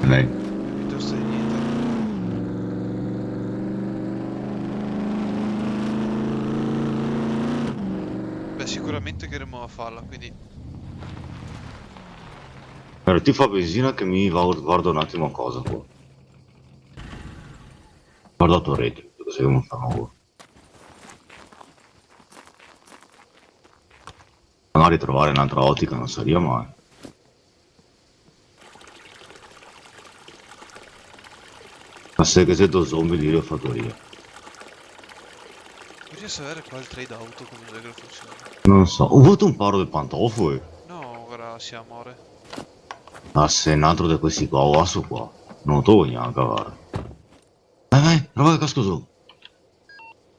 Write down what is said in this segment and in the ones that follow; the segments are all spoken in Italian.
Lei. Piuttosto di niente. Beh, sicuramente chiederemo a farla, quindi... Allora, ti fa benzina che mi guardo un attimo cosa qua. Guarda la tua rete, così che non fanno ora. Magari trovare un'altra ottica non sarebbe mai. Ma se che sei zombie di fattoria. Vorrei sapere qua il trade auto come deve funziona. Non so, ho avuto un paro di pantofole. No, grazie amore. Ma se un altro di questi qua, asso qua. Non lo neanche, guarda. Vai, prova che casco su.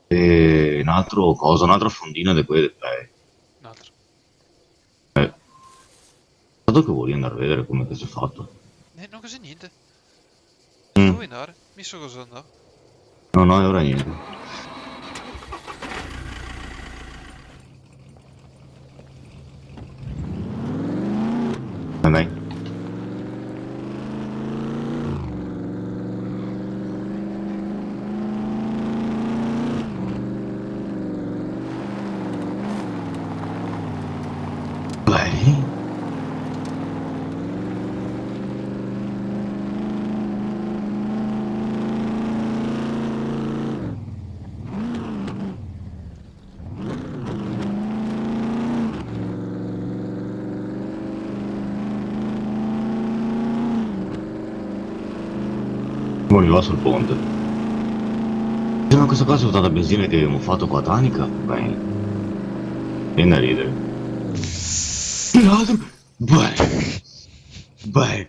E un altro cosa, un'altra fondina di quelle. Un altro. Dato che voglio andare a vedere come che si è fatto. Non cos'è niente. Dove Mm. vuoi andare? Mi so cosa andare. No, no, ora niente. Vai. Vai. Ora mi va sul ponte. Ma questa cosa è tutta benzina che abbiamo fatto qua a Tanica? Beh, viene a ridere. No, beh, beh.